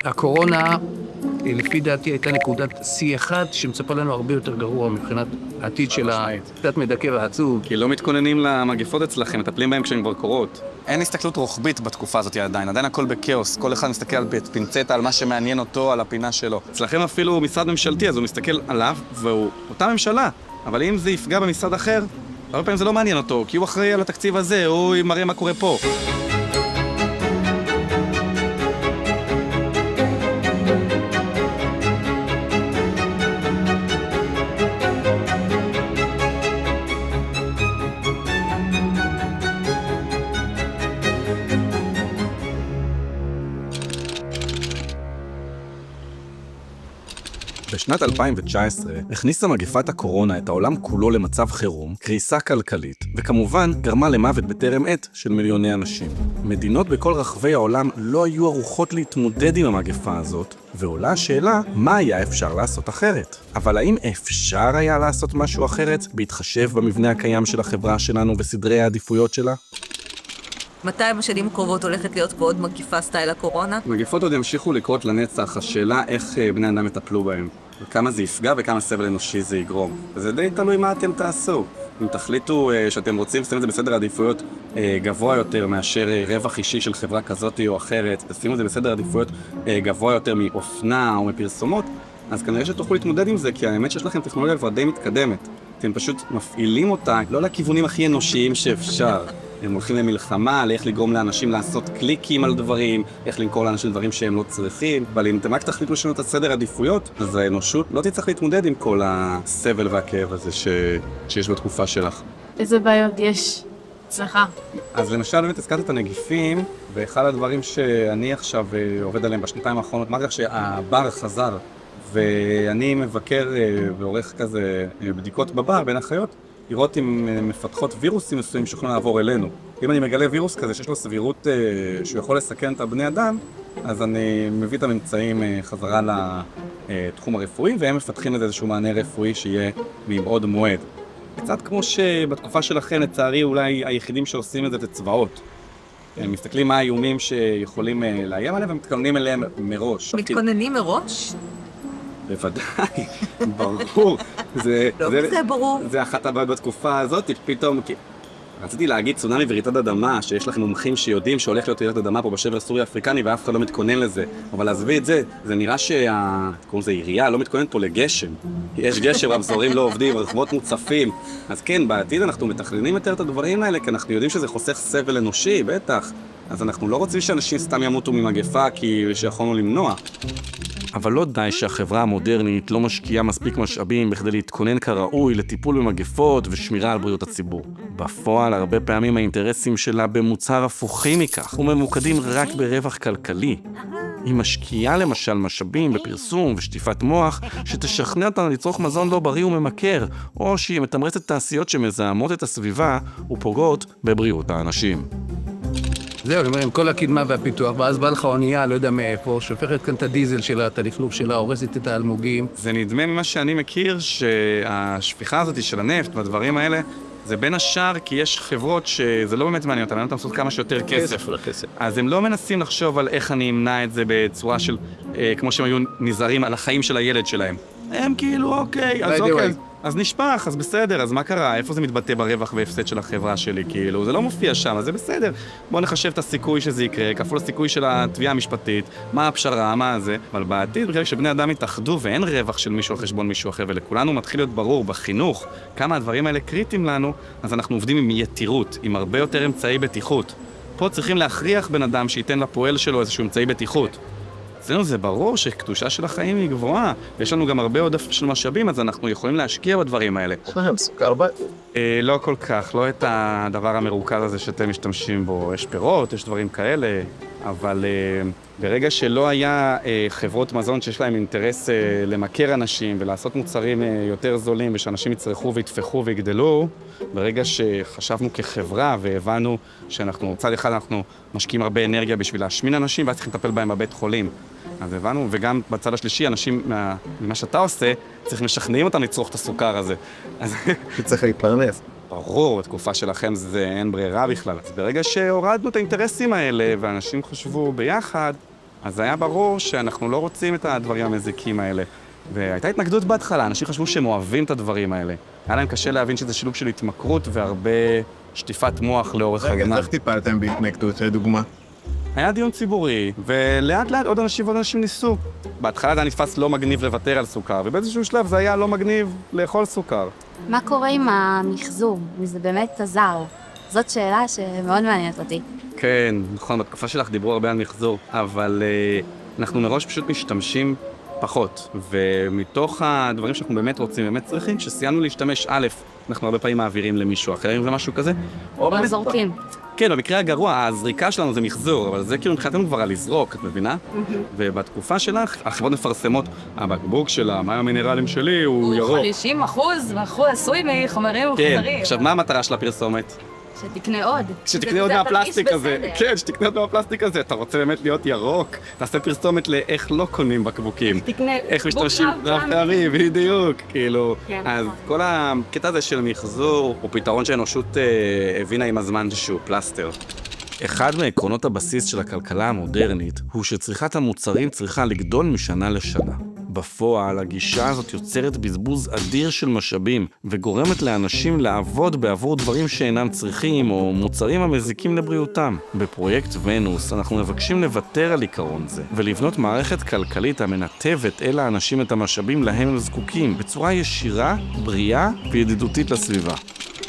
הקורונה, לפי דעתי, הייתה נקודת C1 שמצפה לנו הרבה יותר גרוע מבחינת העתיד של קצת מדכא ועצוב. כי לא מתכוננים למגפות אצלכם, מטפלים בהם כשהן כבר קורות. אין הסתכלות רוחבית בתקופה הזאת עדיין הכל בכאוס. כל אחד מסתכל על פינצטה, על מה שמעניין אותו, על הפינה שלו. אצלכם אפילו משרד ממשלתי, אז הוא מסתכל עליו, והוא אותה ממשלה. אבל אם זה יפגע במשרד אחר, הרבה פעמים זה לא מעניין אותו, כי הוא אחראי על התקציב הזה, הוא מראה מה קורה פה. בשנת 2019 הכניסה מגפת הקורונה את העולם כולו למצב חירום, קריסה כלכלית, וכמובן גרמה למוות בטרם עת של מיליוני אנשים. מדינות בכל רחבי העולם לא היו ערוכות להתמודד עם המגפה הזאת, ועולה השאלה מה היה אפשר לעשות אחרת. אבל האם אפשר היה לעשות משהו אחרת בהתחשב במבנה הקיים של החברה שלנו וסדרי העדיפויות שלה? מתי בשנים הקרובות הולכת להיות פה עוד מגיפה סטייל הקורונה? מגפות עוד ימשיכו לקרות לנצח, השאלה איך בני אדם יטפלו בהם. וכמה זה יפגע וכמה סבל אנושי זה יגרום. וזה די תלוי מה אתם תעשו. אם תחליטו שאתם רוצים לשים את זה בסדר עדיפויות גבוה יותר מאשר רווח אישי של חברה כזאת או אחרת, תשימו את זה בסדר עדיפויות גבוה יותר מאופנה או מפרסומות, אז כנראה שתוכלו להתמודד עם זה, כי האמת שיש לכם טכנולוגיה כבר די מתקדמת. אתם פשוט מפעילים אותה לא לכיוונים הכי אנושיים שאפשר. הם הולכים למלחמה, על איך לגרום לאנשים לעשות קליקים על דברים, איך למכור לאנשים דברים שהם לא צריכים, אבל אם אתם רק תחליטו לשנות את הסדר עדיפויות, אז האנושות לא תצטרך להתמודד עם כל הסבל והכאב הזה שיש בתקופה שלך. איזה בעיות יש אצלך? אז למשל באמת הזכרת את הנגיפים, ואחד הדברים שאני עכשיו עובד עליהם בשנתיים האחרונות, מה כך שהבר חזר, ואני מבקר ועורך כזה בדיקות בבר בין החיות, לראות אם מפתחות וירוסים מסוימים שיכולים לעבור אלינו. אם אני מגלה וירוס כזה שיש לו סבירות שהוא יכול לסכן את הבני אדם, אז אני מביא את הממצאים חזרה לתחום הרפואי, והם מפתחים לזה איזשהו מענה רפואי שיהיה מבעוד מועד. קצת כמו שבתקופה שלכם, לצערי, אולי היחידים שעושים את זה צבאות. הם מסתכלים מה האיומים שיכולים לאיים עליהם, ומתכוננים אליהם מראש. מתכוננים מראש? בוודאי, ברור. זה ברור. זה אחת הבעיות בתקופה הזאת, פתאום, רציתי להגיד צונאמי ורעידת אדמה, שיש לכם מומחים שיודעים שהולך להיות רעידת אדמה פה בשבר הסורי האפריקני, ואף אחד לא מתכונן לזה. אבל עזבי את זה, זה נראה קוראים לזה עירייה, לא מתכוננת פה לגשם. יש גשם, רמזורים לא עובדים, רחובות מוצפים. אז כן, בעתיד אנחנו מתכננים יותר את הדברים האלה, כי אנחנו יודעים שזה חוסך סבל אנושי, בטח. אז אנחנו לא רוצים שאנשים סתם ימותו ממגפה, כי שיכולנו למנוע. אבל לא די שהחברה המודרנית לא משקיעה מספיק משאבים בכדי להתכונן כראוי לטיפול במגפות ושמירה על בריאות הציבור. בפועל, הרבה פעמים האינטרסים שלה במוצר הפוכים מכך, וממוקדים רק ברווח כלכלי. היא משקיעה למשל משאבים בפרסום ושטיפת מוח, שתשכנע אותנו לצרוך מזון לא בריא וממכר, או שהיא מתמרצת תעשיות שמזהמות את הסביבה ופוגעות בבריאות האנשים. זהו, אני אומר, עם כל הקדמה והפיתוח, ואז בא לך אונייה, לא יודע מאיפה, שופכת כאן את הדיזל שלה, את הלכלוך שלה, הורסת את האלמוגים. זה נדמה ממה שאני מכיר, שהשפיכה הזאת של הנפט והדברים האלה, זה בין השאר כי יש חברות שזה לא באמת מעניין אותם, מעניין אותם לעשות כמה שיותר כסף. אז הם לא מנסים לחשוב על איך אני אמנע את זה בצורה של, כמו שהם היו נזהרים על החיים של הילד שלהם. הם כאילו, אוקיי, אז אוקיי. אז נשפח, אז בסדר, אז מה קרה? איפה זה מתבטא ברווח והפסד של החברה שלי? כאילו, זה לא מופיע שם, אז זה בסדר. בואו נחשב את הסיכוי שזה יקרה, כפול הסיכוי של התביעה המשפטית, מה הפשרה, מה זה. אבל בעתיד, בגלל שבני אדם יתאחדו ואין רווח של מישהו על חשבון מישהו אחר, ולכולנו מתחיל להיות ברור בחינוך כמה הדברים האלה קריטיים לנו, אז אנחנו עובדים עם יתירות, עם הרבה יותר אמצעי בטיחות. פה צריכים להכריח בן אדם שייתן לפועל שלו איזשהו אמצעי בטיחות. אצלנו זה ברור שקדושה של החיים היא גבוהה, ויש לנו גם הרבה עודף של משאבים, אז אנחנו יכולים להשקיע בדברים האלה. יש לכם סוכר בית? לא כל כך, לא את הדבר המרוכז הזה שאתם משתמשים בו. יש פירות, יש דברים כאלה, אבל ברגע שלא היה חברות מזון שיש להם אינטרס למכר אנשים ולעשות מוצרים יותר זולים ושאנשים יצרכו ויתפחו ויגדלו, ברגע שחשבנו כחברה והבנו שאנחנו, צד אחד אנחנו משקיעים הרבה אנרגיה בשביל להשמין אנשים ואז צריכים לטפל בהם בבית חולים. אז הבנו, וגם בצד השלישי, אנשים ממה שאתה עושה, צריכים לשכנעים אותם לצרוך את הסוכר הזה. שצריך להתפרנס. ברור, בתקופה שלכם זה אין ברירה בכלל. אז ברגע שהורדנו את האינטרסים האלה, ואנשים חשבו ביחד, אז היה ברור שאנחנו לא רוצים את הדברים המזיקים האלה. והייתה התנגדות בהתחלה, אנשים חשבו שהם אוהבים את הדברים האלה. היה להם קשה להבין שזה שילוב של התמכרות והרבה שטיפת מוח לאורך רגע, הזמן. איך טיפלתם בהתנגדות, לדוגמה? היה דיון ציבורי, ולאט לאט עוד אנשים ניסו. בהתחלה זה היה נתפס לא מגניב לוותר על סוכר, ובאיזשהו שלב זה היה לא מגניב לאכול סוכר. מה קורה עם המחזור? אם זה באמת עזר? זאת שאלה שמאוד מעניינת אותי. כן, נכון, בתקופה שלך דיברו הרבה על מחזור, אבל אנחנו מראש פשוט משתמשים פחות. ומתוך הדברים שאנחנו באמת רוצים, באמת צריכים, כשסיימנו להשתמש, א', אנחנו הרבה פעמים מעבירים למישהו אחר, אם זה משהו כזה. או זורקים. כן, במקרה הגרוע, הזריקה שלנו זה מחזור, אבל זה כאילו מבחינתנו כבר על לזרוק, את מבינה? ובתקופה שלך, החברות מפרסמות, הבקבוק של המים המינרלים שלי הוא ירוק. 50% והוא עשוי מחומרים כן, מוחזרים. עכשיו מה המטרה של הפרסומת? שתקנה עוד. שתקנה עוד מהפלסטיק הזה. כן, שתקנה עוד מהפלסטיק הזה. אתה רוצה באמת להיות ירוק? תעשה פרסומת לאיך לא קונים בקבוקים. תקנה איך משתמשים רב-פעמי, בדיוק. כאילו, אז כל הקטע הזה של מחזור הוא פתרון שהאנושות הבינה עם הזמן שהוא פלסטר. אחד מעקרונות הבסיס של הכלכלה המודרנית הוא שצריכת המוצרים צריכה לגדול משנה לשנה. בפועל, הגישה הזאת יוצרת בזבוז אדיר של משאבים וגורמת לאנשים לעבוד בעבור דברים שאינם צריכים או מוצרים המזיקים לבריאותם. בפרויקט ונוס אנחנו מבקשים לוותר על עיקרון זה ולבנות מערכת כלכלית המנתבת אל האנשים את המשאבים להם הם זקוקים בצורה ישירה, בריאה וידידותית לסביבה.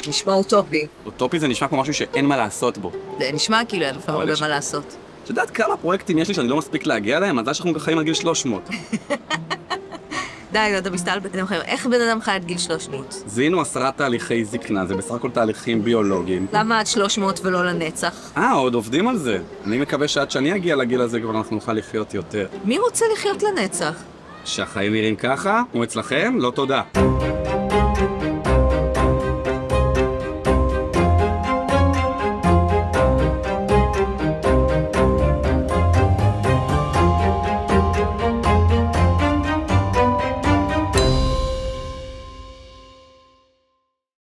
נשמע אוטופי. אוטופי זה נשמע כמו משהו שאין מה לעשות בו. זה נשמע כאילו אין לפעמים הרבה מה לעשות. את יודעת כמה פרויקטים יש לי שאני לא מספיק להגיע להם? מזל שאנחנו חיים עד גיל 300. די, אתה מסתלבט, איך בן אדם חי עד גיל 300? זיהינו 10 תהליכי זקנה, זה בסך הכל תהליכים ביולוגיים. למה עד 300 ולא לנצח? עוד עובדים על זה. אני מקווה שעד שאני אגיע לגיל הזה כבר אנחנו נוכל לחיות יותר. מי רוצה לחיות לנצח? שהחיים נראים ככה? כמו אצלכם? לא תודה.